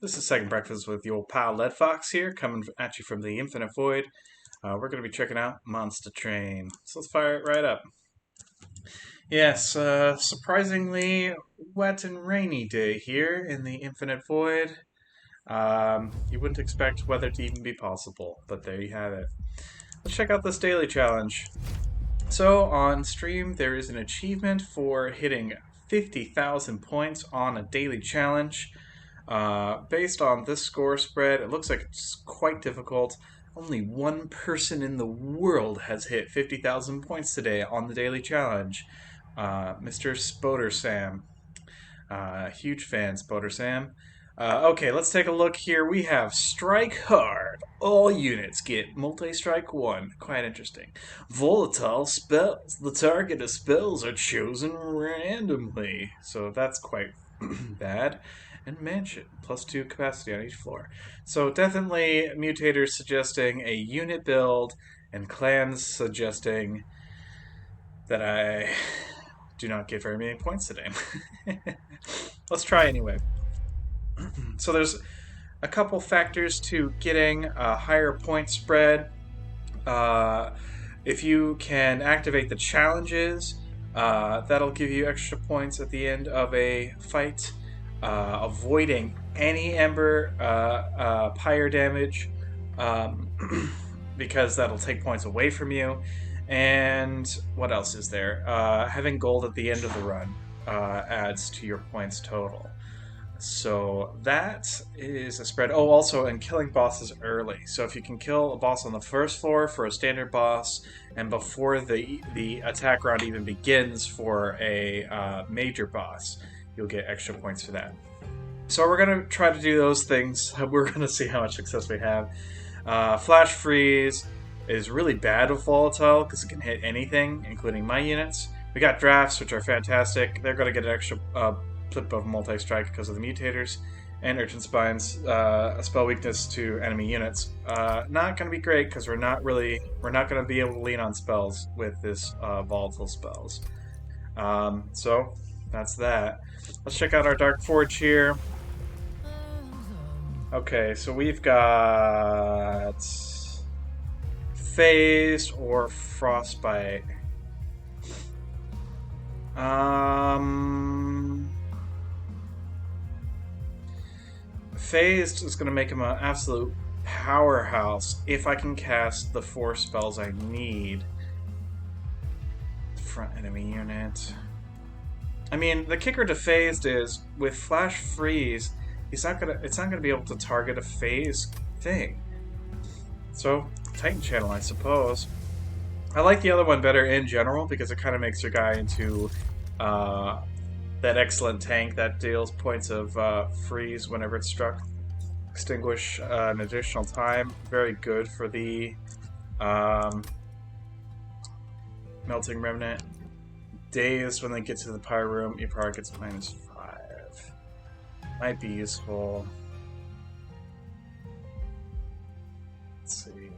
This is Second Breakfast with your pal Lead Fox here, coming at you from the Infinite Void. We're going to be checking out Monster Train. So let's fire it right up. Yes, surprisingly wet and rainy day here in the Infinite Void. You wouldn't expect weather to even be possible, but there you have it. Let's check out this daily challenge. So on stream, there is an achievement for hitting 50,000 points on a daily challenge. Based on this score spread, it looks like it's quite difficult. Only one person in the world has hit 50,000 points today on the daily challenge. Mr. Spoder Sam. Huge fan, Spoder Sam. Okay, let's take a look here. We have Strike Hard. All units get multi-strike 1. Quite interesting. Volatile spells. The target of spells are chosen randomly. So that's quite bad. And Mansion, +2 capacity on each floor. So definitely mutators suggesting a unit build, and clans suggesting that I do not get very many points today. Let's try anyway. So there's a couple factors to getting a higher point spread. If you can activate the challenges, that'll give you extra points at the end of a fight. Avoiding any Ember Pyre damage, because that'll take points away from you. And what else is there? Having gold at the end of the run adds to your points total. So that is a spread. Oh, also, and killing bosses early. So if you can kill a boss on the first floor for a standard boss, and before the attack round even begins for a major boss, you'll get extra points for that. So we're going to try to do those things. We're going to see how much success we have. Flash Freeze is really bad with Volatile because it can hit anything, including my units. We got Drafts, which are fantastic. They're going to get an extra flip of multi-strike because of the mutators. And Urchin Spines, a spell weakness to enemy units. Not going to be great because we're not going to be able to lean on spells with this volatile spells. So that's that. Let's check out our Dark Forge here. Okay, so we've got Phased or Frostbite. Phased is going to make him an absolute powerhouse if I can cast the 4 spells I need. Front enemy unit. I mean, the kicker to Phased is with Flash Freeze, it's not gonna be able to target a phase thing. So Titan Channel, I suppose. I like the other one better in general because it kind of makes your guy into that excellent tank that deals points of freeze whenever it's struck. Extinguish an additional time. Very good for the Melting Remnant. Dazed when they get to the Pyre Room, your power gets -5. Might be useful. Let's see.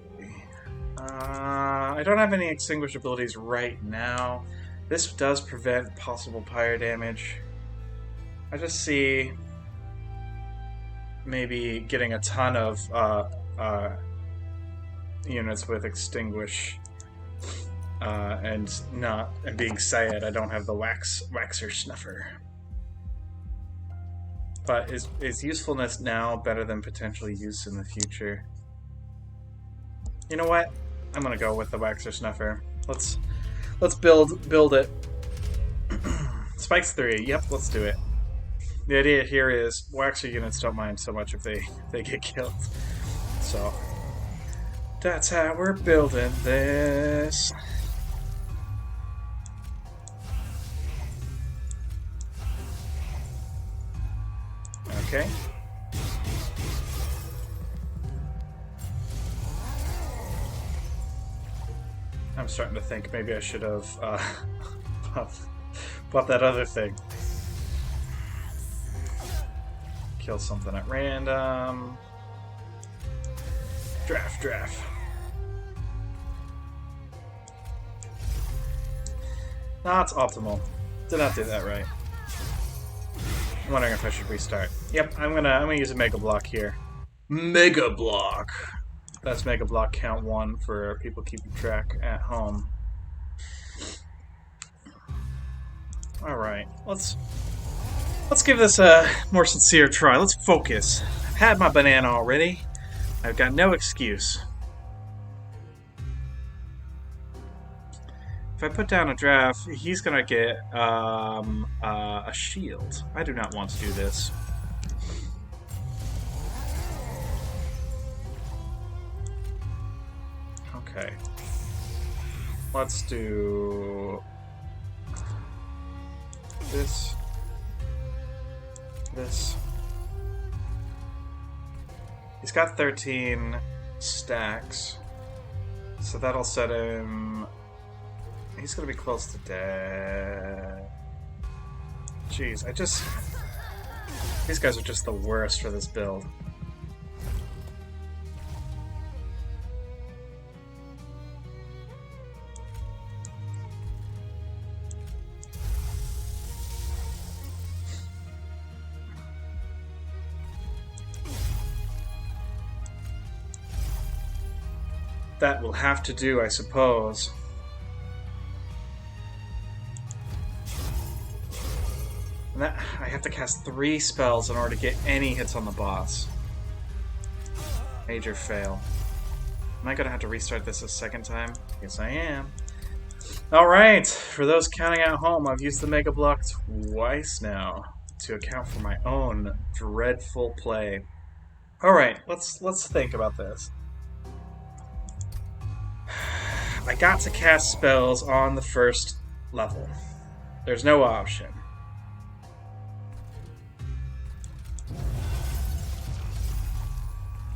I don't have any extinguish abilities right now. This does prevent possible pyre damage. I just see maybe getting a ton of units with extinguish, and being sad I don't have the waxer snuffer. But is usefulness now better than potential use in the future? You know what? I'm gonna go with the waxer snuffer. Let's build it. Spikes 3. Yep, let's do it. The idea here is waxer units don't mind so much if they get killed. So that's how we're building this. Okay. I'm starting to think maybe I should have bought that other thing. Kill something at random. Draft. Not optimal. Did not do that right. I'm wondering if I should restart. Yep, I'm gonna use a Mega Block here. Mega Block! That's Mega Block count 1 for people keeping track at home. Alright, let's give this a more sincere try. Let's focus. I've had my banana already. I've got no excuse. If I put down a draft, he's gonna get a shield. I do not want to do this. Okay. Let's do this. This. He's got 13 stacks, so that'll set him. He's gonna be close to death. Jeez, these guys are just the worst for this build. That will have to do, I suppose. And that, I have to cast 3 spells in order to get any hits on the boss. Major fail. Am I gonna have to restart this a second time? Yes, I am. Alright, for those counting at home, I've used the Mega Block twice now to account for my own dreadful play. Alright, let's think about this. I got to cast spells on the first level. There's no option.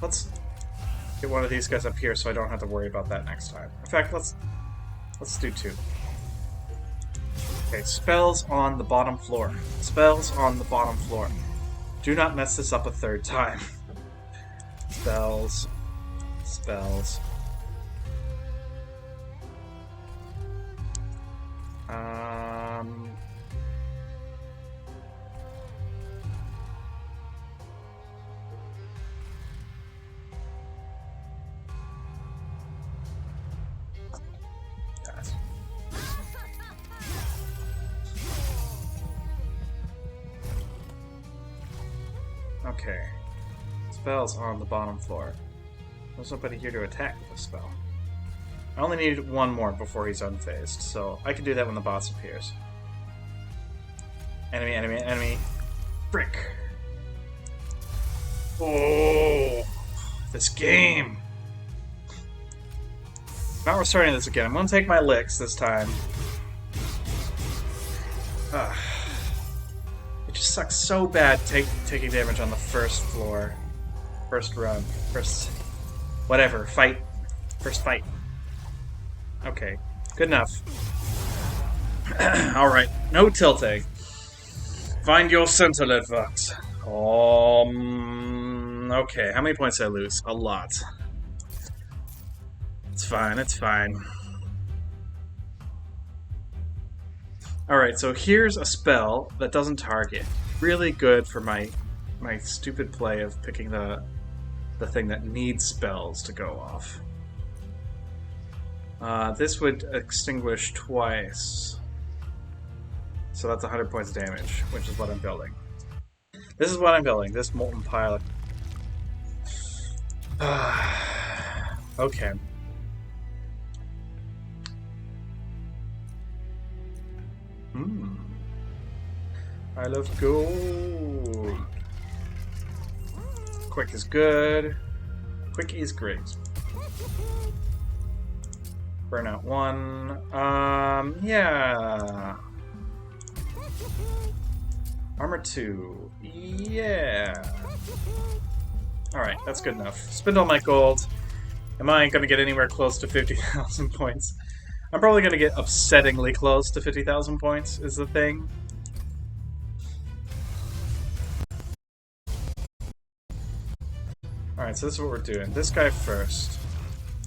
Let's get one of these guys up here so I don't have to worry about that next time. In fact, let's do 2. Okay, spells on the bottom floor. Spells on the bottom floor. Do not mess this up a 3rd time. Spells. Spells. Pass. Okay. Spells on the bottom floor. There's nobody here to attack with a spell. I only need 1 more before he's unfazed, so I can do that when the boss appears. Enemy, enemy, enemy. Frick. Oh, this game. Not restarting this again. I'm going to take my licks this time. It just sucks so bad taking damage on the first floor. First run. First... whatever. Fight. First fight. Okay. Good enough. Alright. No tilting. Find your center, Ledvox. Okay. How many points did I lose? A lot. It's fine. It's fine. Alright, so here's a spell that doesn't target. Really good for my stupid play of picking the thing that needs spells to go off. This would extinguish twice. So that's 100 points of damage, which is what I'm building. This is what I'm building, this molten pile. Okay. I love gold. Quick is good. Quick is great. Burnout 1. Yeah. Armor 2. Yeah. Alright, that's good enough. Spend all my gold. Am I going to get anywhere close to 50,000 points? I'm probably going to get upsettingly close to 50,000 points, is the thing. Alright, so this is what we're doing. This guy first.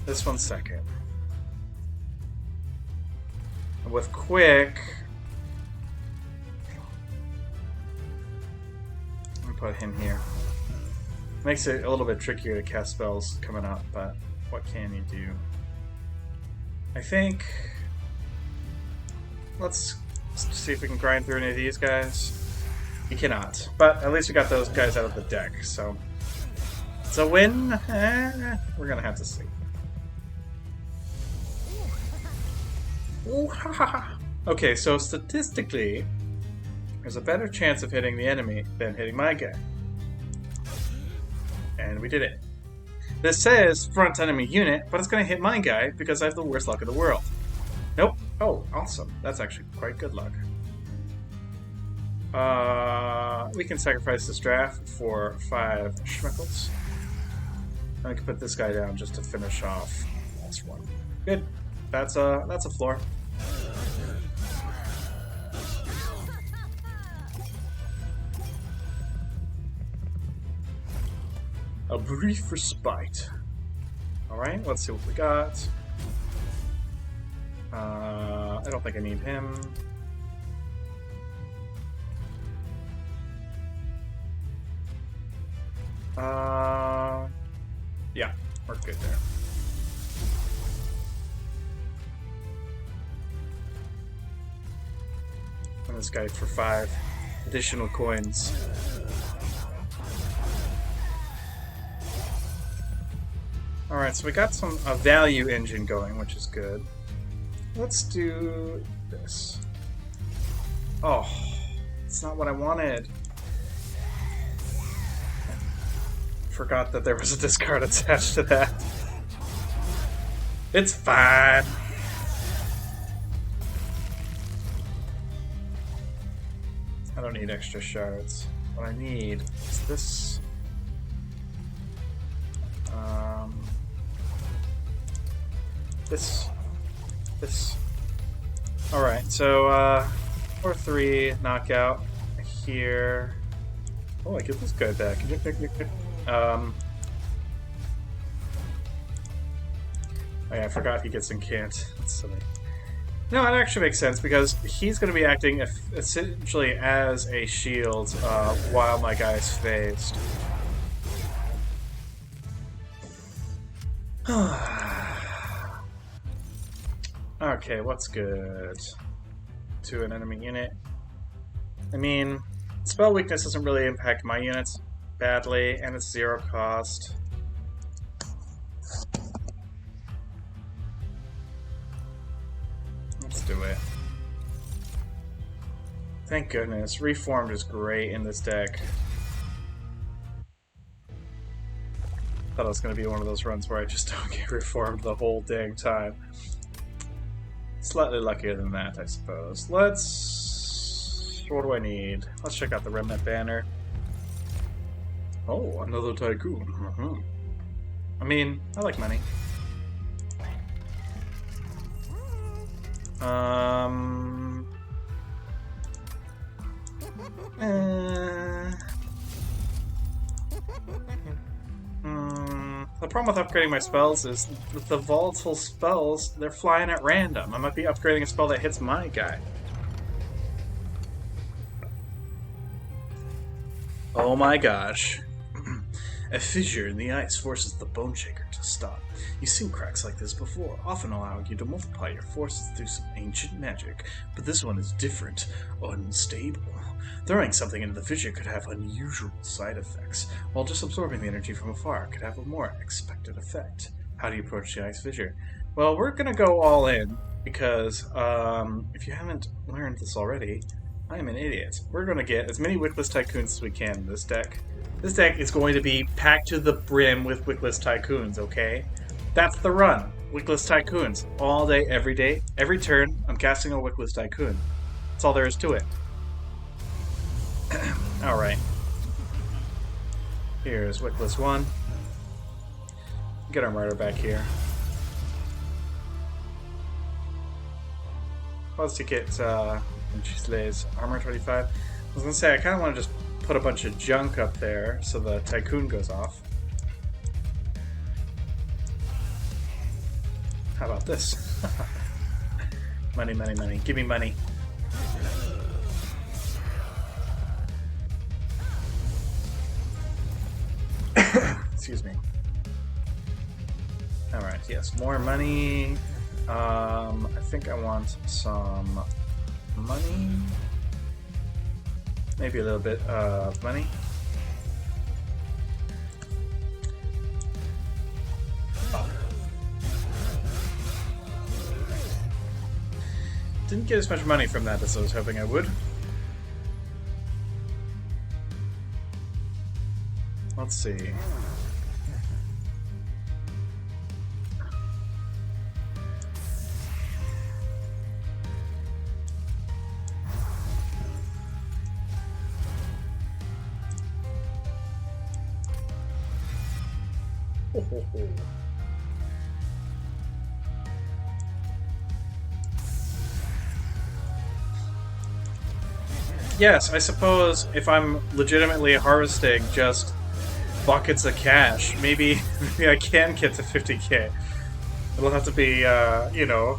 This one second. And with quick... put him here. Makes it a little bit trickier to cast spells coming up, but what can you do? I think... Let's see if we can grind through any of these guys. You cannot, but at least we got those guys out of the deck, so... It's a win? We're gonna have to see. Ooh, ha, ha, ha. Okay, so statistically, there's a better chance of hitting the enemy than hitting my guy. And we did it. This says front enemy unit, but it's going to hit my guy because I have the worst luck in the world. Nope. Oh, awesome. That's actually quite good luck. We can sacrifice this draft for 5 schmeckles. I can put this guy down just to finish off this one. Good. That's a floor. A brief respite. Alright, let's see what we got. I don't think I need him. Yeah, we're good there. And this guy for 5 additional coins. Alright, so we got a value engine going, which is good. Let's do this. Oh, it's not what I wanted. Forgot that there was a discard attached to that. It's fine. I don't need extra shards. What I need is this. This. Alright, so 4-3 knockout here. Oh, I get this guy back. Oh yeah, I forgot he gets incant. That's silly. No, it actually makes sense because he's going to be acting essentially as a shield while my guy's phased. Okay, what's good to an enemy unit? I mean, spell weakness doesn't really impact my units badly, and it's 0 cost. Let's do it. Thank goodness. Reformed is great in this deck. Thought it was going to be one of those runs where I just don't get reformed the whole dang time. Slightly luckier than that, I suppose. Let's... What do I need? Let's check out the Remnant Banner. Oh, another Tycoon. I mean, I like money. The problem with upgrading my spells is with the volatile spells, they're flying at random. I might be upgrading a spell that hits my guy. Oh my gosh. A fissure in the ice forces the Bone Shaker to stop. You've seen cracks like this before, often allowing you to multiply your forces through some ancient magic, but this one is different, unstable. Throwing something into the fissure could have unusual side effects, while just absorbing the energy from afar could have a more expected effect. How do you approach the ice fissure? Well, we're gonna go all in, because if you haven't learned this already, I am an idiot. We're gonna get as many Wickless Tycoons as we can in this deck. This deck is going to be packed to the brim with Wickless Tycoons, okay? That's the run. Wickless Tycoons. All day, every turn, I'm casting a Wickless Tycoon. That's all there is to it. Alright. Here's Wickless 1. Get our murder back here. Let's get when she slays armor 25. I was gonna say I kinda wanna just put a bunch of junk up there so the Tycoon goes off. How about this? Money, money, money. Give me money. Excuse me. Alright, yes, more money. I think I want some money. Maybe a little bit of money. Oh. Didn't get as much money from that as I was hoping I would. Let's see. Yes, I suppose if I'm legitimately harvesting just buckets of cash, maybe I can get to 50k. It'll have to be, you know,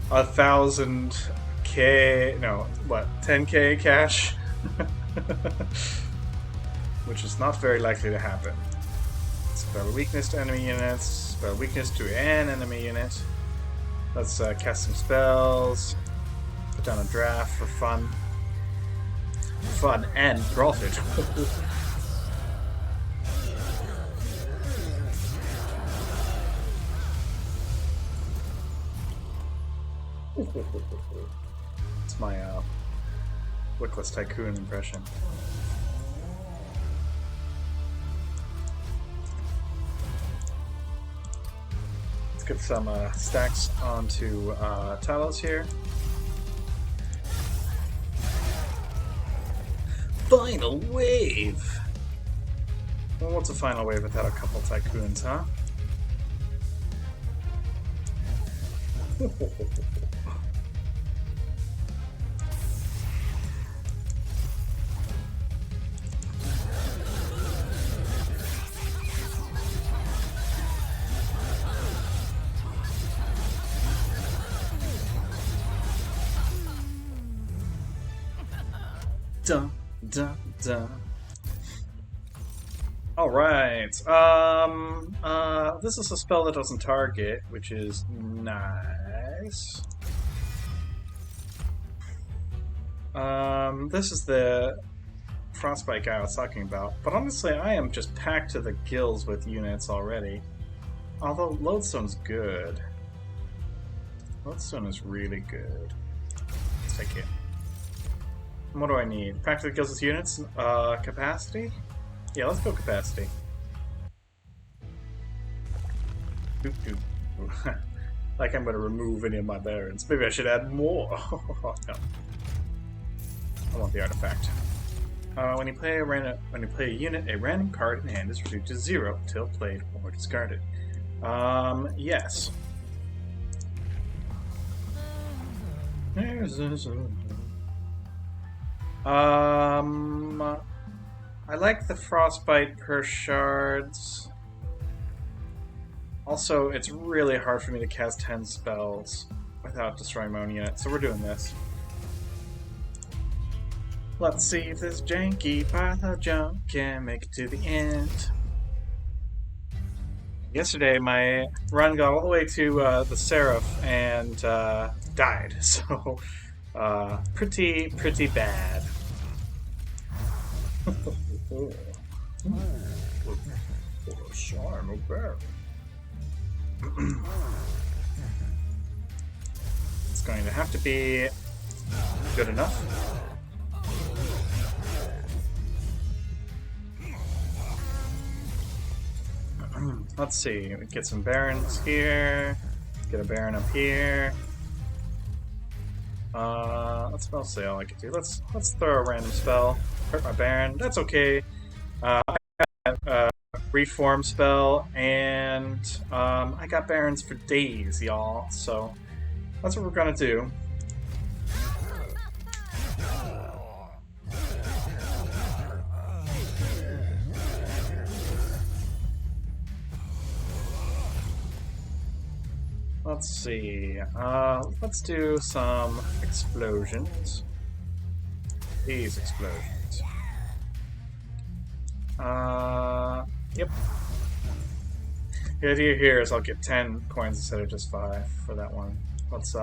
1,000k. No, what? 10k cash, which is not very likely to happen. Spell weakness to enemy units. Spell weakness to an enemy unit. Let's cast some spells. Put down a draft for fun. Fun and profit. It's my Wickless Tycoon impression. Let's get some stacks onto tiles here. Final wave! Well, what's a final wave without a couple tycoons, huh? Dun, dun, dun. Alright, this is a spell that doesn't target, which is nice. This is the Frostbite guy I was talking about, but honestly I am just packed to the gills with units already. Although Lodestone's good. Lodestone is really good. Let's take it. What do I need? Packed to the gills with units? Capacity? Yeah, let's go capacity. Doop, doop. Like I'm going to remove any of my barons. Maybe I should add more. No. I want the artifact. When you play a unit, a random card in hand is reduced to 0 until played or discarded. Yes. I like the Frostbite per shards. Also, it's really hard for me to cast 10 spells without destroying my own unit, so we're doing this. Let's see if this janky pile of junk can make it to the end. Yesterday, my run got all the way to the Seraph and died, so pretty bad. It's going to have to be good enough. Let's see, get some barons here, get a baron up here. That's mostly all I can do. Let's throw a random spell. Hurt my baron. That's okay. I got a reform spell, and I got barons for days, y'all. So that's what we're gonna do. Let's see. Let's do some explosions. These explosions. Yep. The idea here is I'll get 10 coins instead of just 5 for that one. Let's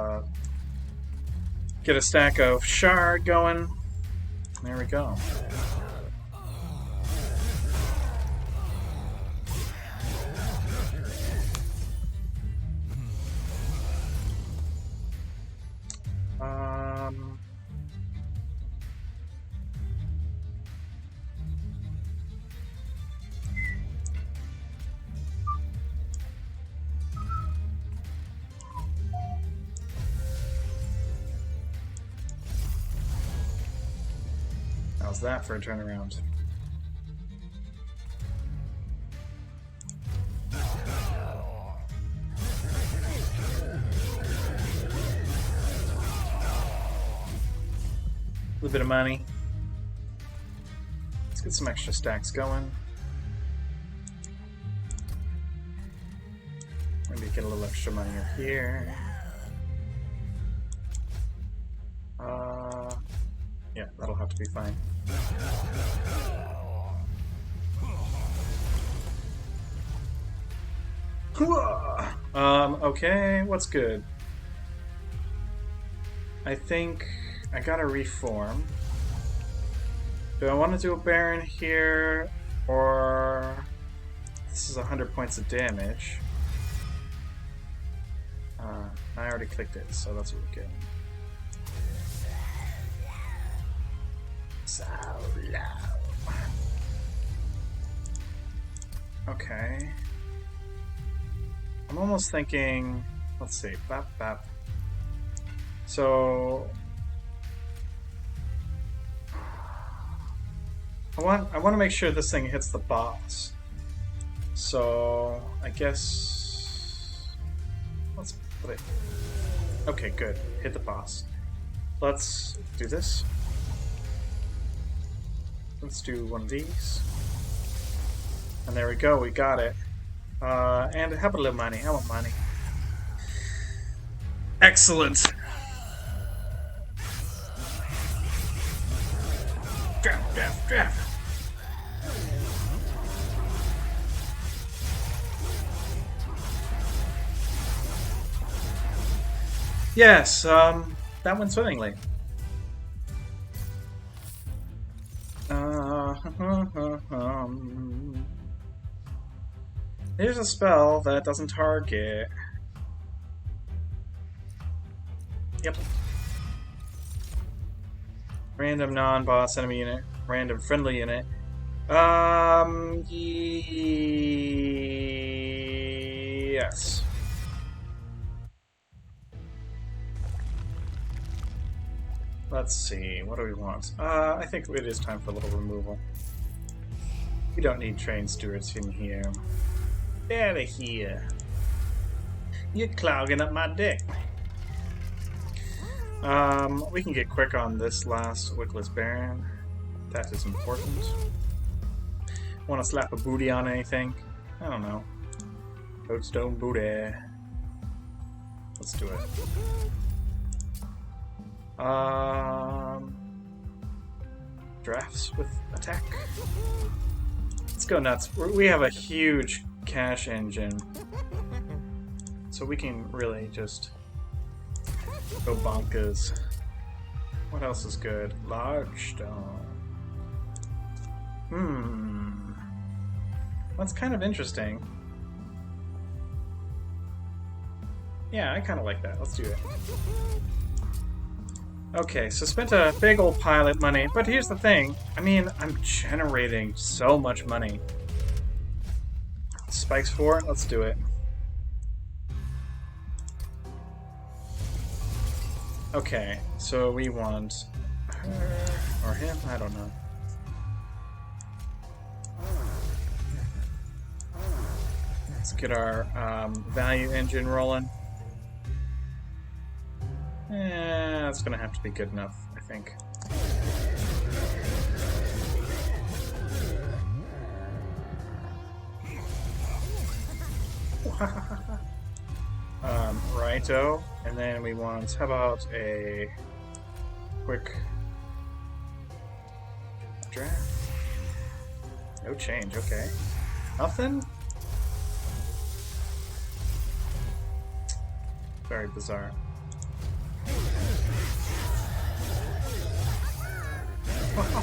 get a stack of shard going. There we go. How's that for a turnaround? A little bit of money. Let's get some extra stacks going. Maybe get a little extra money over here. Yeah, that'll have to be fine. Okay, what's good? I think I gotta reform. Do I want to do a Baron here, or this is 100 points of damage? I already clicked it, so that's what we're getting. So low. Okay. I'm almost thinking. Let's see. Bap bap. So I want to make sure this thing hits the boss. So I guess let's put it. Okay, good. Hit the boss. Let's do this. Let's do one of these. And there we go, we got it. And how about a little money? I want money. Excellent! Draft, draft, draft! Yes, that went swimmingly. Here's a spell that doesn't target. Yep. Random non-boss enemy unit. Random friendly unit. Yes. Let's see, what do we want? I think it is time for a little removal. We don't need train stewards in here. Get out of here. You're clogging up my deck. We can get quick on this last Wickless Baron. That is important. Want to slap a booty on anything? I don't know. Toadstone booty. Let's do it. Drafts with attack. Let's go nuts. We have a huge cash engine, so we can really just go bonkers. What else is good? Large stone. That's kind of interesting. Yeah, I kind of like that. Let's do it. Okay, so spent a big old pilot money, but here's the thing. I mean, I'm generating so much money. Spikes for it? Let's do it. Okay, so we want her or him? I don't know. Let's get our value engine rolling. That's gonna have to be good enough, I think. Righto, and then we want, how about a quick draft? No change, okay. Nothing? Very bizarre.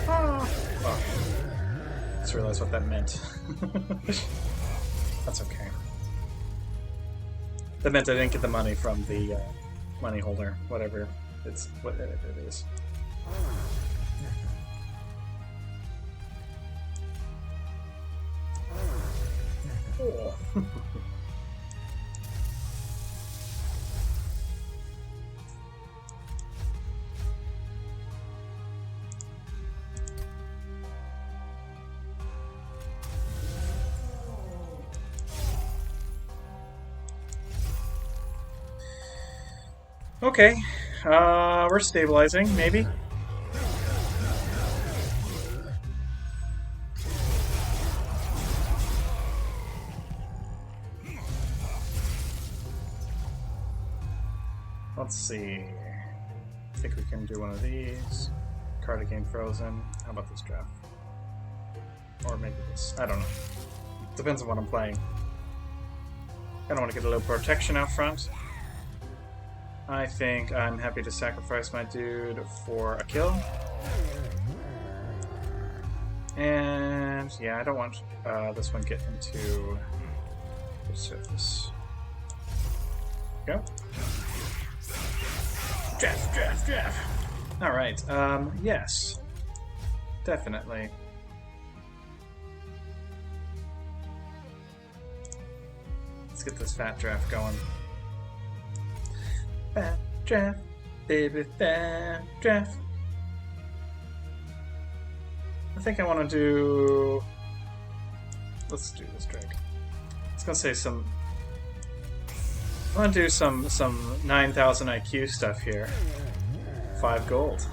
Oh, just realized what that meant. That's okay. That meant I didn't get the money from the money holder, whatever it is. Cool. Okay, we're stabilizing, maybe. Let's see. I think we can do one of these. Cardigan frozen. How about this draft? Or maybe this. I don't know. Depends on what I'm playing. I don't want to get a little protection out front. I think I'm happy to sacrifice my dude for a kill. And yeah, I don't want this one get into the surface. Go. Draft. Alright, yes. Definitely. Let's get this fat draft going. Fat draft, baby, fat draft. I think I want to do... Let's do this drag. I was gonna say some... I want to do some 9,000 IQ stuff here. 5 gold.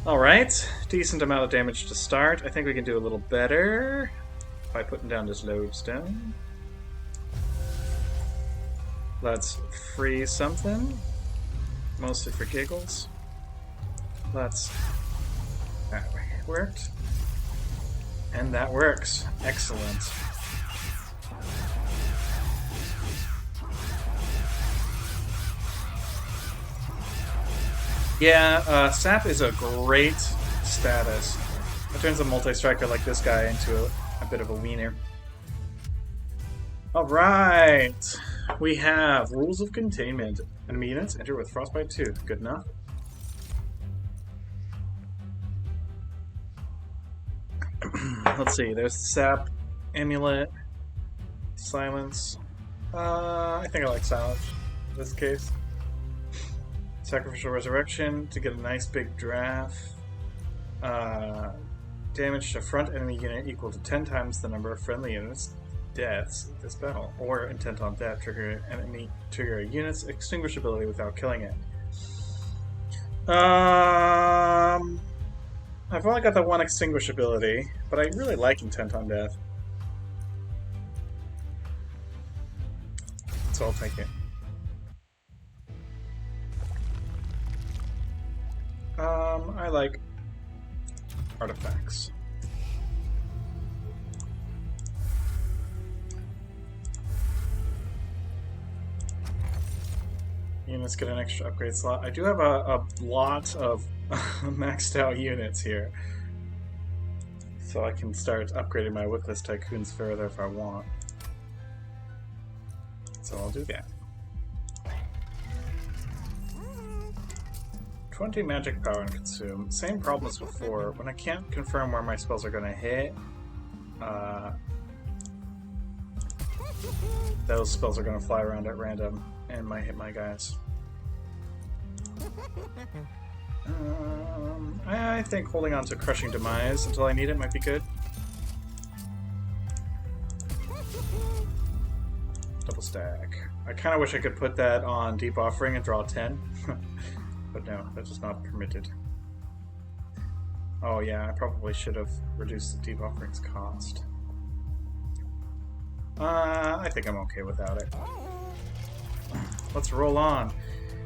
Alright, decent amount of damage to start. I think we can do a little better by putting down this lodestone. Let's freeze something, mostly for giggles. Let's... That worked. And that works. Excellent. Yeah, Sap is a great status. It turns a multi-striker like this guy into a bit of a wiener. Alright! We have Rules of Containment. Enemy units enter with Frostbite 2. Good enough. Let's see, there's the Sap, Amulet, Silence. I think I like Silence in this case. Sacrificial Resurrection to get a nice big draft. Damage to front enemy unit equal to 10 times the number of friendly units' deaths this battle. Or intent on death, trigger a unit's extinguishability without killing it. I've only got the one extinguishability, but I really like intent on death. So I'll take it. I like artifacts. Units get an extra upgrade slot. I do have a lot of maxed out units here. So I can start upgrading my Wickless Tycoons further if I want. So I'll do that. 20 magic power and consume. Same problem as before. When I can't confirm where my spells are going to hit, those spells are going to fly around at random and might hit my guys. I think holding on to Crushing Demise until I need it might be good. Double stack. I kind of wish I could put that on Deep Offering and draw 10. But no, that's just not permitted. Oh yeah, I probably should have reduced the Deep Offering's cost. I think I'm okay without it. Let's roll on.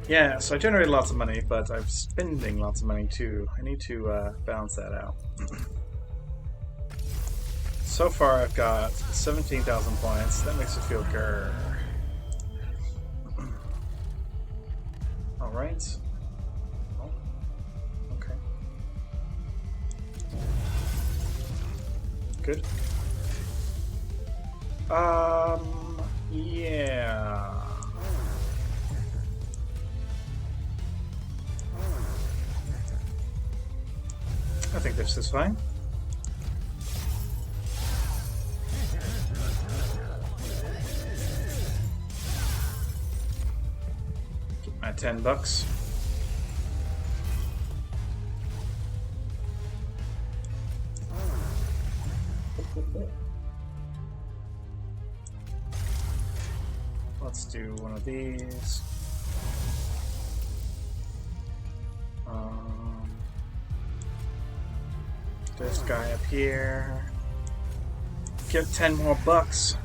Yeah, so I generated lots of money, but I'm spending lots of money too. I need to balance that out. So far I've got 17,000 points. That makes it feel good. Alright. Oh, okay. Good. Yeah. I think this is fine. Get my $10. Let's do one of these. This guy up here. Get 10 more bucks.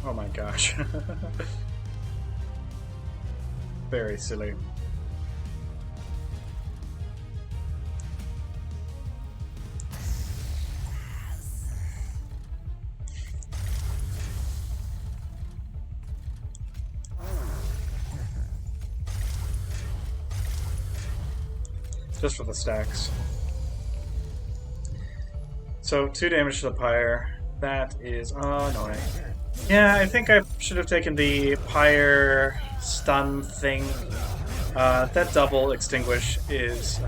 Oh my gosh. Very silly. Just for the stacks. So 2 damage to the pyre. That is annoying. Yeah, I think I should have taken the pyre stun thing. That double extinguish is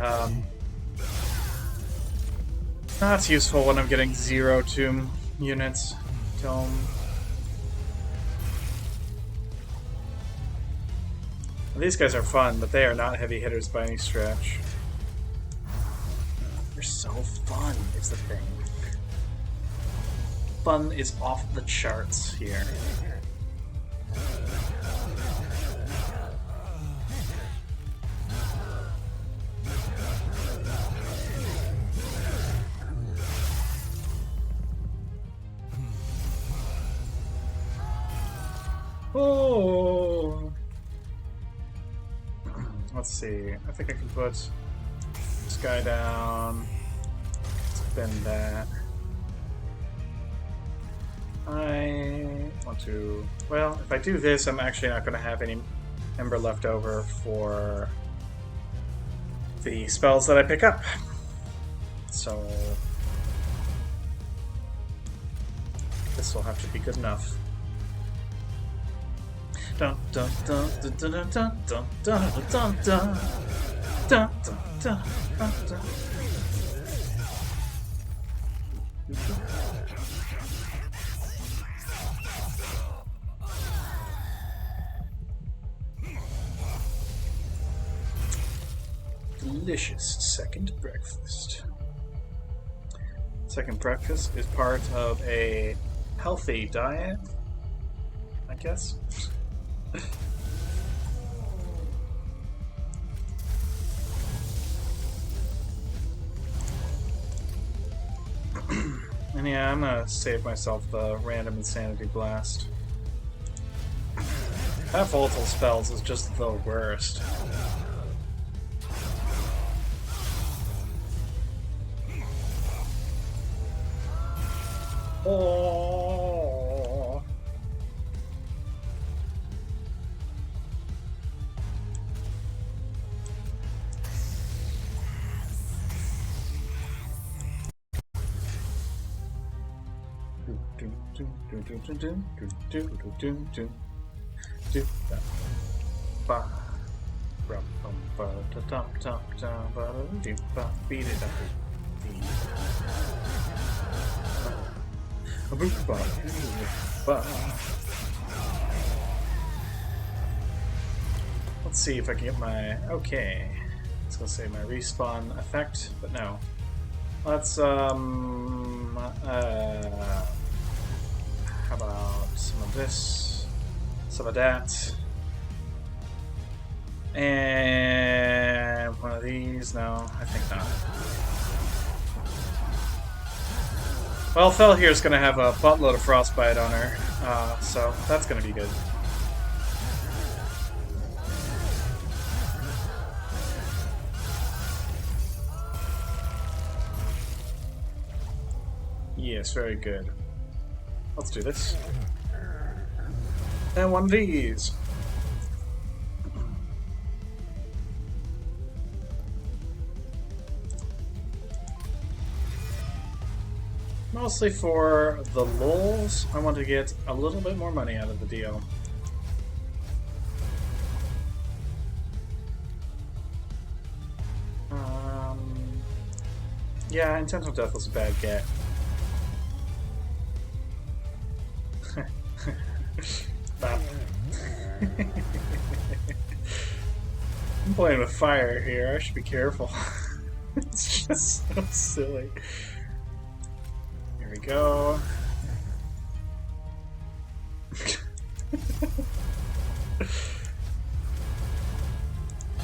not useful when I'm getting 0 tomb units. These guys are fun, but they are not heavy hitters by any stretch. They're so fun, is the thing. Fun is off the charts here. Oh! Let's see. I think I can put this guy down. Spin that. I want to... Well, if I do this, I'm actually not going to have any ember left over for the spells that I pick up. So... this will have to be good enough. Dun dun dun dun dun dun dun dun dun dun dun dun dun dun. Delicious second breakfast. Second breakfast is part of a healthy diet, I guess. And yeah, I'm gonna save myself the random insanity blast. That volatile spells is just the worst. Oh. Let's see if I can get my... Okay. It's gonna say my respawn effect, but no. Let's, how about some of this, some of that, and one of these? No, I think not. Well, Fel here is going to have a buttload of frostbite on her, so that's going to be good. Yes, very good. Let's do this. And one of these. Mostly for the lulz, I want to get a little bit more money out of the deal. Yeah, Intentional Death was a bad get. Stop. I'm playing with fire here, I should be careful. It's just so silly. Here we go.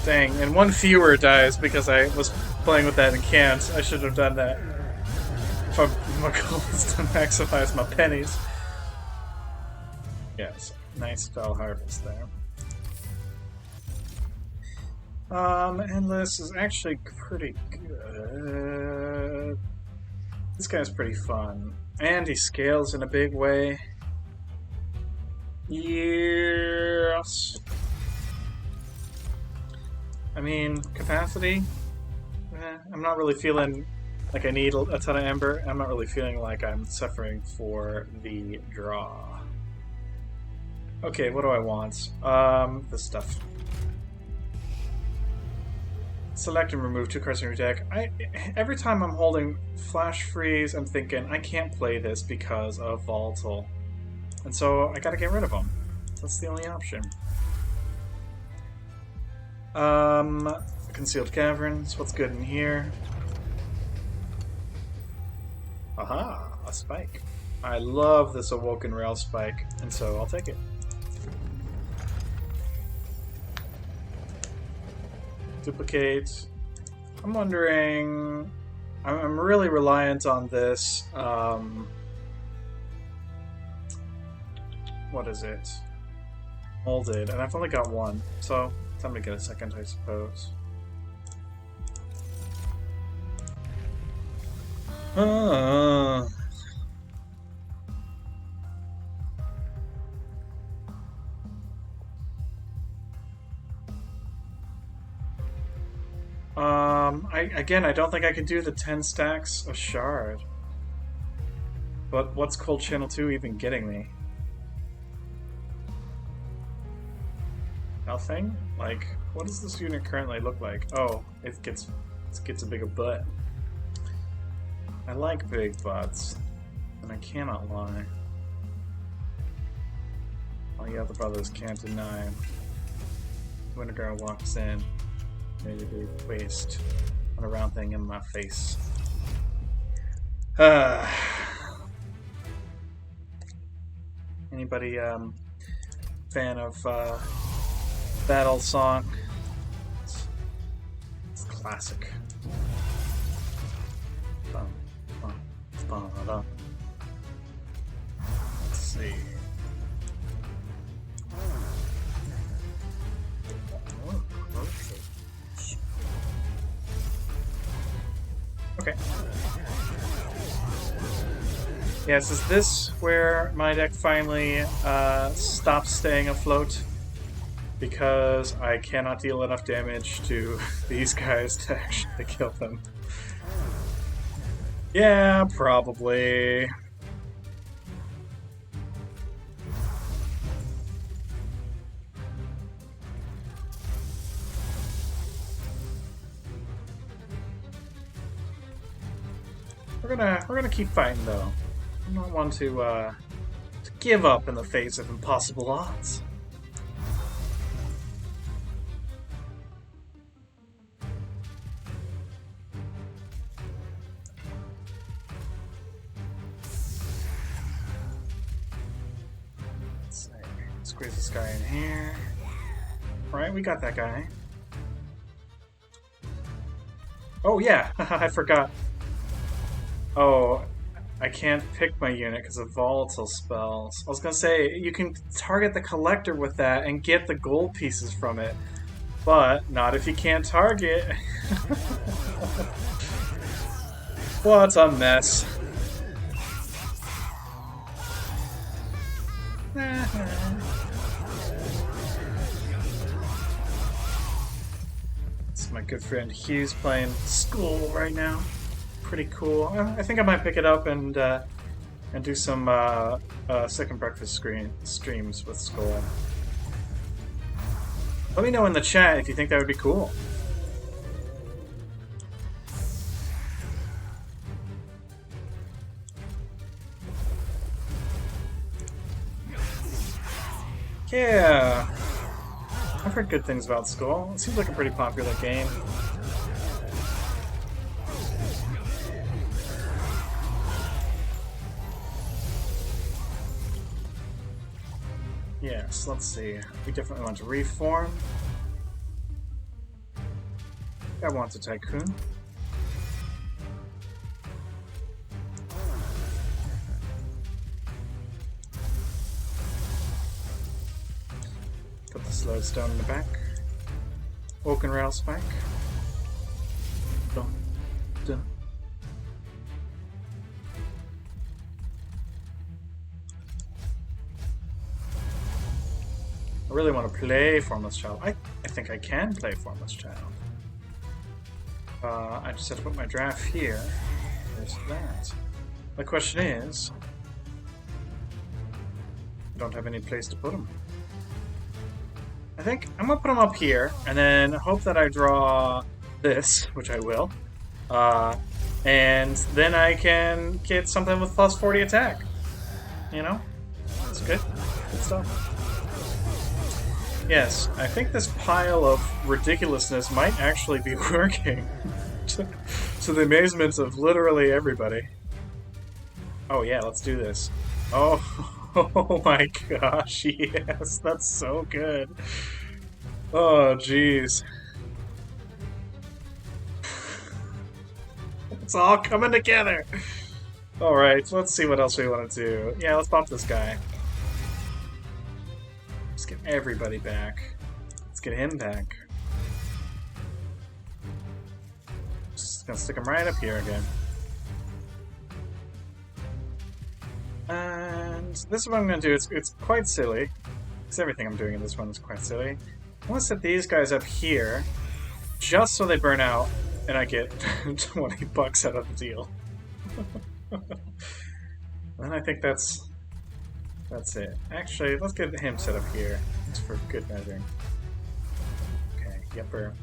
Dang, and one fewer dies because I was playing with that and can't. I should have done that. If my goal is to maximize my pennies. Yes, nice spell harvest there. Endless is actually pretty good. This guy's pretty fun. And he scales in a big way. Yes. I mean, capacity? I'm not really feeling like I need a ton of Ember. I'm not really feeling like I'm suffering for the draw. Okay, what do I want? This stuff. Select and remove 2 cards from your deck. Every time I'm holding Flash Freeze, I'm thinking, I can't play this because of Volatile. And so I gotta get rid of them. That's the only option. Concealed Caverns. What's good in here? Aha! A spike. I love this Awoken Rail spike, and so I'll take it. Duplicate. I'm wondering... I'm really reliant on this. What is it? Molded, and I've only got one, so time to get a second, I suppose. I don't think I can do the 10 stacks of shard. But what's Cold Channel 2 even getting me? Nothing? Like, what does this unit currently look like? Oh, it gets a bigger butt. I like big butts, and I cannot lie. All the other brothers can't deny. When a girl walks in, maybe they waste on a round thing in my face. Anybody fan of Battle Song? It's classic. Let's see. Okay. Yes, is this where my deck finally stops staying afloat? Because I cannot deal enough damage to these guys to actually kill them. Yeah, probably. We're gonna keep fighting though. I don't want to give up in the face of impossible odds. Let's see. Squeeze this guy in here. Alright, we got that guy. Oh yeah, I forgot. Oh, I can't pick my unit because of volatile spells. I was gonna say, you can target the collector with that and get the gold pieces from it, but not if you can't target. What a mess. It's my good friend Hugh's playing School right now. Pretty cool. I think I might pick it up and do some second breakfast streams with Skull. Let me know in the chat if you think that would be cool. Yeah, I've heard good things about Skull. It seems like a pretty popular game. Yes, let's see. We definitely want to reform. I want a tycoon. Put the slowstone in the back. Oaken rail spike. Dun, dun. I really want to play Formless Child. I think I can play Formless Child. I just have to put my draft here. There's that. The question is, I don't have any place to put them. I think I'm gonna put them up here, and then hope that I draw this, which I will, and then I can get something with plus 40 attack. You know, that's good. Good stuff. Yes, I think this pile of ridiculousness might actually be working. To the amazement of literally everybody. Oh yeah, let's do this. Oh my gosh, yes, that's so good. Oh jeez. It's all coming together. Alright, let's see what else we want to do. Yeah, let's bump this guy. Let's get everybody back. Let's get him back. Just gonna stick him right up here again. And this is what I'm gonna do. It's quite silly. Because everything I'm doing in this one is quite silly. I want to set these guys up here, just so they burn out, and I get 20 bucks out of the deal. And I think that's it. Actually, let's get him set up here. It's for good measure. Okay, yepper.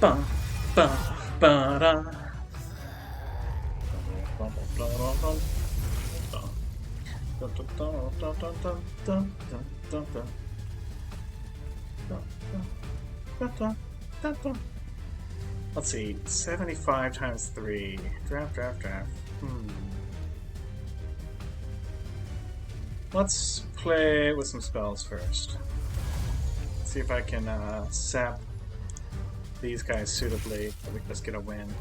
Bum, bum, ba-da. Let's see, 75 times 3. Draft. Let's play with some spells first. See if I can sap these guys suitably, so we can just get a win.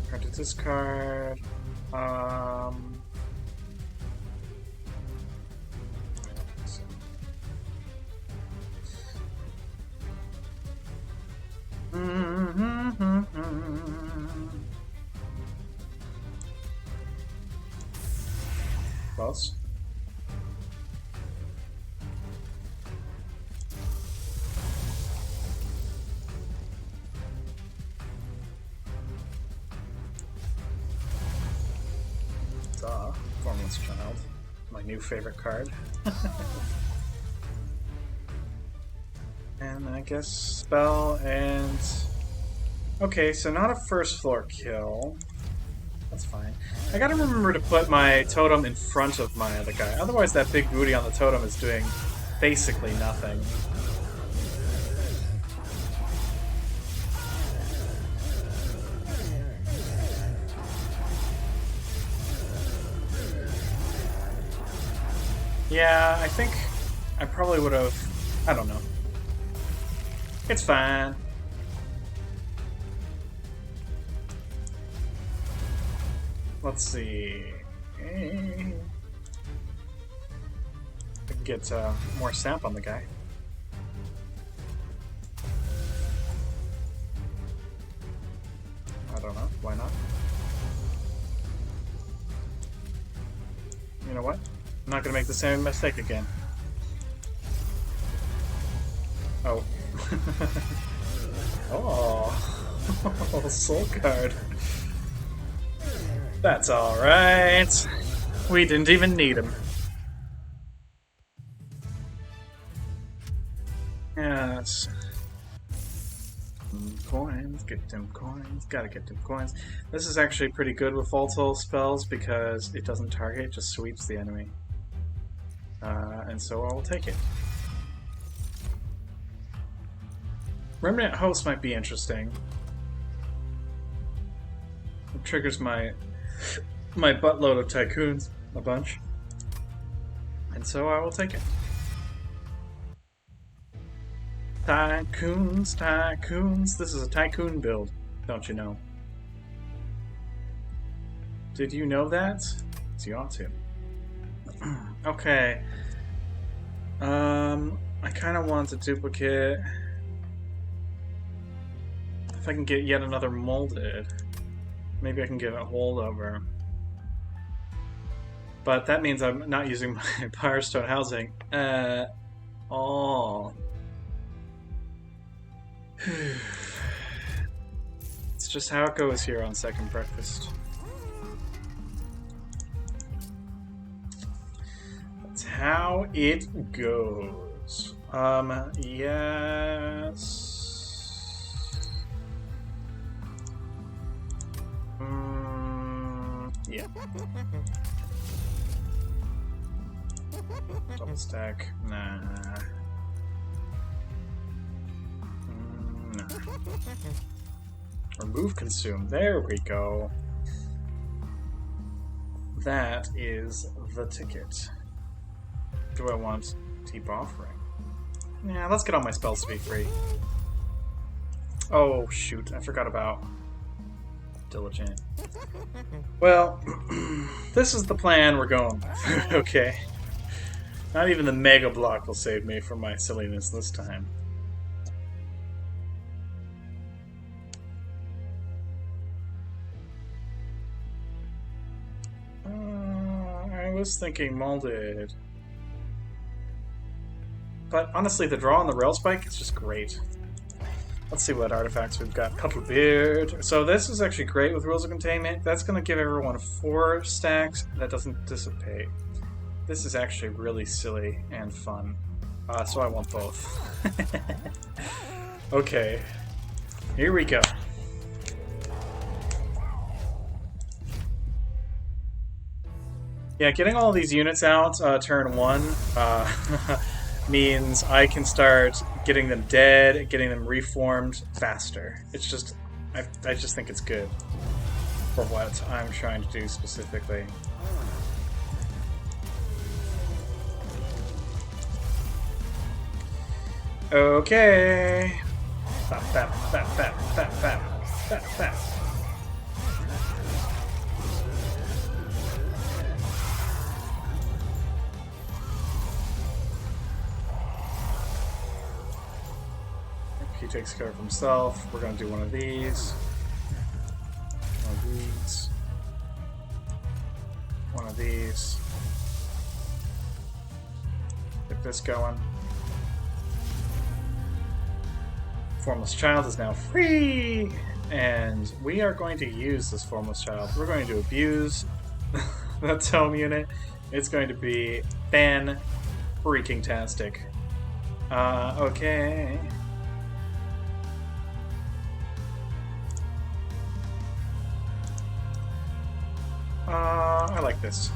Card to discard. Close. Formless Child. My new favorite card. And I guess spell and... Okay, so not a first floor kill. That's fine. I gotta remember to put my totem in front of my other guy. Otherwise that big booty on the totem is doing basically nothing. Yeah, I think I probably would have... I don't know. It's fine. let's see. I can get more stamp on the guy. I don't know. Why not? You know what? I'm not gonna make the same mistake again. Oh. Oh. Soul card. That's alright. We didn't even need him. Yes. Coins, get them coins, gotta get them coins. This is actually pretty good with volatile spells because it doesn't target, it just sweeps the enemy. And so I will take it. Remnant Host might be interesting. It triggers my buttload of tycoons a bunch. And so I will take it. Tycoons, tycoons. This is a tycoon build, don't you know? Did you know that? So you ought to. Okay. I kind of want a duplicate. If I can get yet another molded, maybe I can get a holdover. But that means I'm not using my Firestone housing at all. It's just how it goes here on Second Breakfast. That's how it goes. Yes. Yeah. Double stack. Nah. Remove consume. There we go. That is the ticket. Do I want Deep Offering? Yeah, let's get all my spells to be free. Oh, shoot. I forgot about Diligent. Well, this is the plan we're going with. Okay. Not even the Mega Block will save me from my silliness this time. I was thinking molded. But honestly, the draw on the rail spike is just great. Let's see what artifacts we've got. Puddle Beard. So this is actually great with Rules of Containment. That's going to give everyone 4 stacks. That doesn't dissipate. This is actually really silly and fun. So I want both. Okay. Here we go. Yeah, getting all these units out turn 1 means I can start getting them dead, getting them reformed faster. It's just, I just think it's good for what I'm trying to do specifically. Okay. Fap, fap, fap, fap, fap, fap, fap, fap. He takes care of himself. We're going to do one of these. One of these. One of these. Get this going. Formless Child is now free! And we are going to use this Formless Child. We're going to abuse that Tome unit. It's going to be fan-freaking-tastic. Okay. I like this.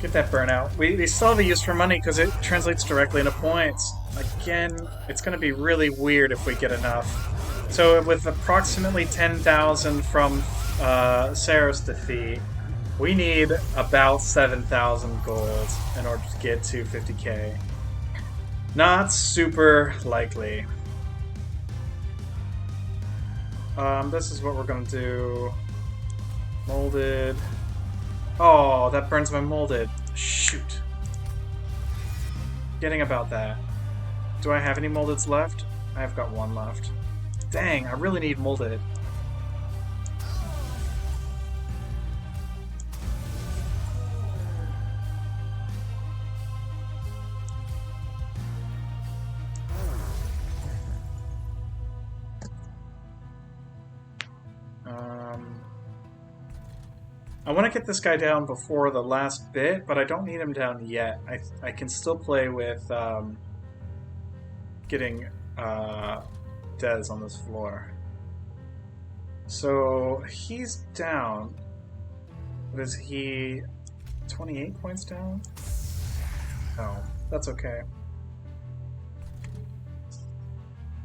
Get that burnout. We still have a use for money because it translates directly into points. Again, it's going to be really weird if we get enough. So with approximately 10,000 from Sarah's defeat, we need about 7,000 gold in order to get to 50k. Not super likely. This is what we're gonna do. Molded. Oh, that burns my molded. Shoot. Getting about that. Do I have any moldeds left? I've got one left. Dang, I really need molded. I want to get this guy down before the last bit, but I don't need him down yet. I can still play with getting Dez on this floor. So he's down. What is he? 28 points down? No, that's okay.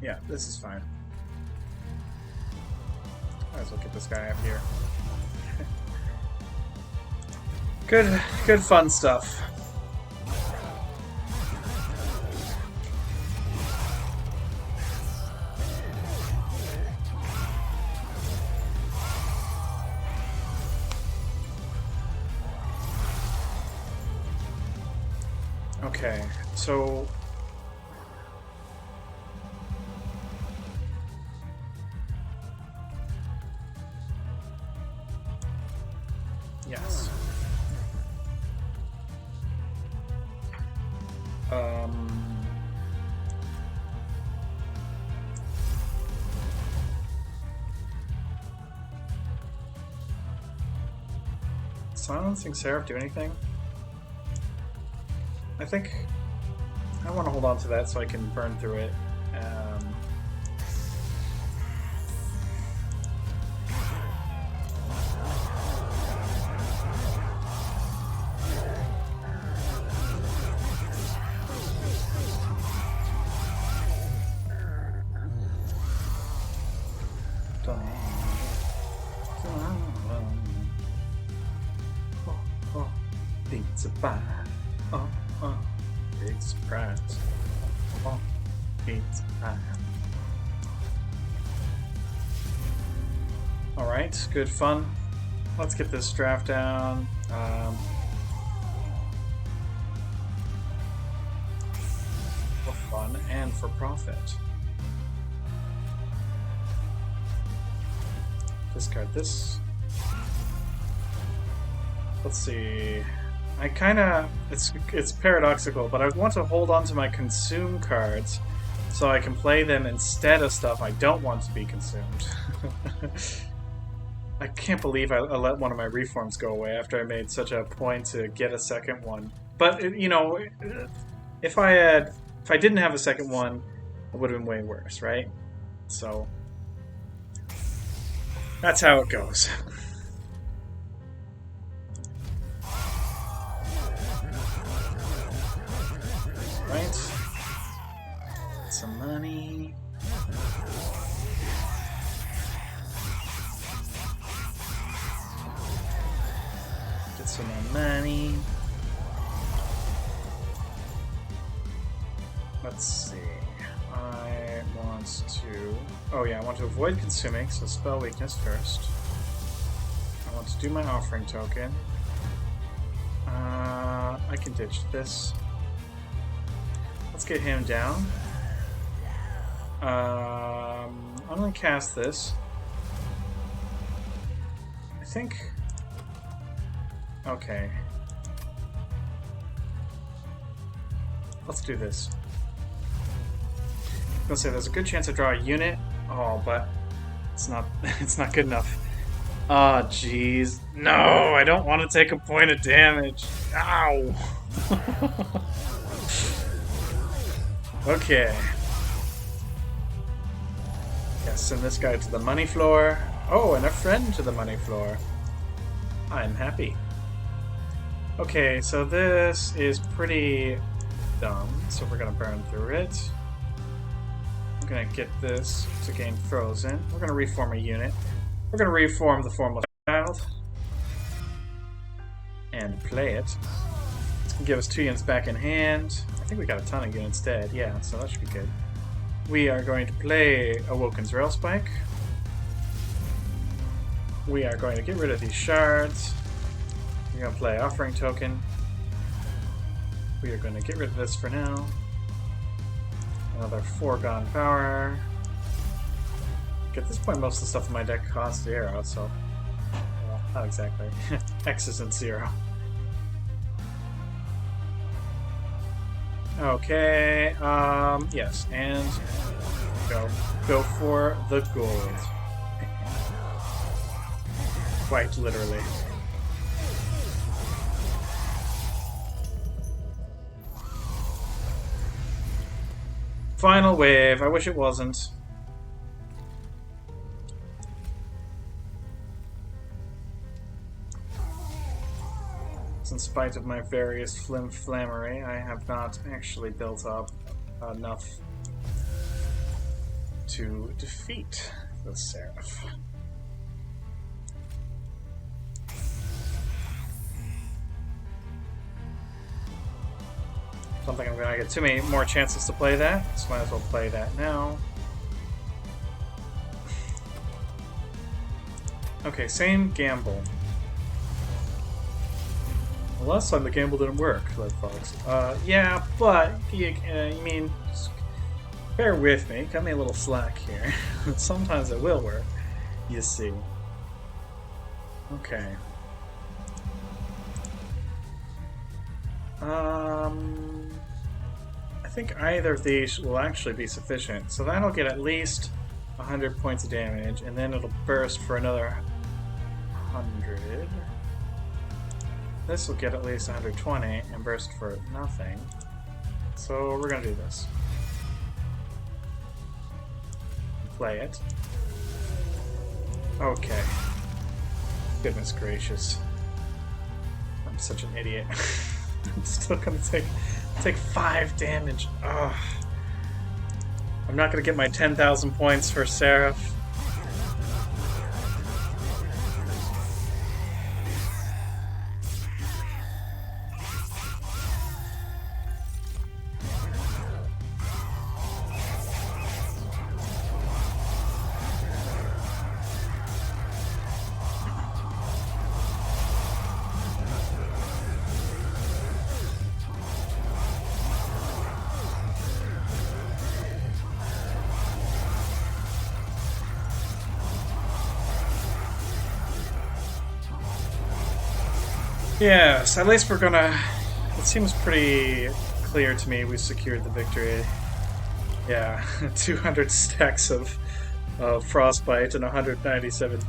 Yeah, this is fine. Might as well get this guy up here. Good fun stuff. Okay, so yes. Silencing Seraph do anything? I think I want to hold on to that so I can burn through it. Pizza pie. Big surprise. Pizza pie. Alright, good fun. Let's get this draft down. For fun and for profit. Discard this. Let's see. I kind of it's paradoxical, but I want to hold on to my consume cards so I can play them instead of stuff I don't want to be consumed. I can't believe I let one of my reforms go away after I made such a point to get a second one. But you know, if I didn't have a second one, it would have been way worse, right? So that's how it goes. Right? Some money. Get some more money. Let's see. I want to... Oh yeah, I want to avoid consuming, so spell weakness first. I want to do my offering token. I can ditch this. Let's get him down. I'm gonna cast this. I think... Okay. Let's do this. I was gonna say there's a good chance I draw a unit. Oh, but it's not it's not good enough. Oh jeez. No, I don't want to take a point of damage. Ow! Okay. Yeah, send this guy to the money floor. Oh, and a friend to the money floor. I'm happy. Okay, so this is pretty dumb, so we're gonna burn through it. I'm gonna get this to gain frozen. We're gonna reform a unit. We're gonna reform the Formless Child. And play it. It's gonna give us 2 units back in hand. I think we got a ton of units dead, yeah, so that should be good. We are going to play Awoken's Rail Spike. we are going to get rid of these shards. We're going to play Offering Token. We are going to get rid of this for now. Another foregone power. At this point, most of the stuff in my deck costs 0, so... Well, not exactly. X isn't 0. Okay, yes, and... Go for the gold. Quite literally. Final wave. I wish it wasn't. In spite of my various flim-flammery, I have not actually built up enough to defeat the Seraph. Don't think I'm going to get too many more chances to play that, so might as well play that now. Okay, same gamble. Well, last time the gamble didn't work, Red Fox. Yeah, but, I mean, bear with me, cut me a little slack here. Sometimes it will work, you see. Okay. I think either of these will actually be sufficient. So that'll get at least 100 points of damage, and then it'll burst for another 100. This will get at least 120 and burst for nothing. So we're gonna do this. Play it. Okay. Goodness gracious. I'm such an idiot. I'm still gonna take 5 damage. Ugh. I'm not gonna get my 10,000 points for Seraph. Yes, at least we're gonna... It seems pretty clear to me we secured the victory. Yeah, 200 stacks of frostbite and 197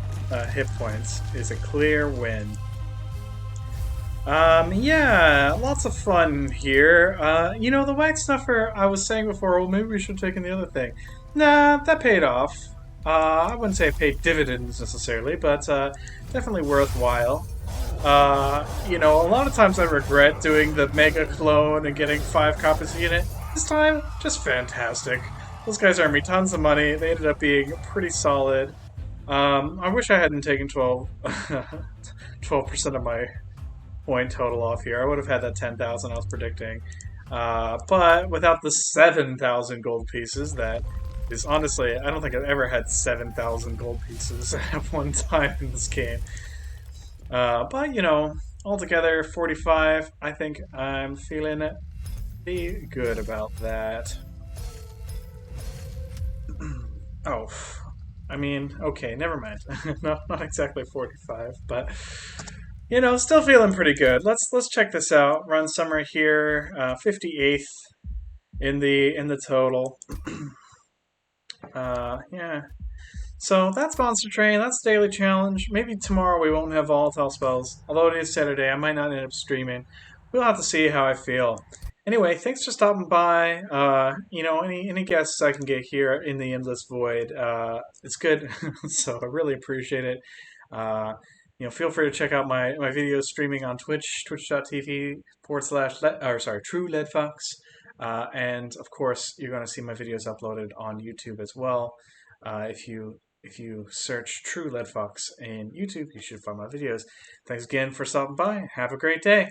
hit points is a clear win. Yeah, lots of fun here. You know, the wax stuffer I was saying before, well, maybe we should have taken the other thing. Nah, that paid off. I wouldn't say it paid dividends necessarily, but definitely worthwhile. You know, a lot of times I regret doing the mega clone and getting 5 copies a unit. This time, just fantastic. Those guys earned me tons of money. They ended up being pretty solid. I wish I hadn't taken 12% of my point total off here. I would have had that 10,000 I was predicting. But without the 7,000 gold pieces, that is honestly, I don't think I've ever had 7,000 gold pieces at one time in this game. But, you know, altogether, 45, I think I'm feeling pretty good about that. Oh, I mean, okay, never mind. Not exactly 45, but, you know, still feeling pretty good. Let's check this out. Run Summer here, 58th in the total. Yeah. So that's Monster Train, that's Daily Challenge. Maybe tomorrow we won't have volatile spells. Although it is Saturday, I might not end up streaming. We'll have to see how I feel. Anyway, thanks for stopping by. You know, any guests I can get here in the Endless Void, it's good. So I really appreciate it. You know, feel free to check out my videos streaming on Twitch, twitch.tv/TrueLedFox. And of course, you're going to see my videos uploaded on YouTube as well. If you search True Lead Fox in YouTube, you should find my videos. Thanks again for stopping by. Have a great day.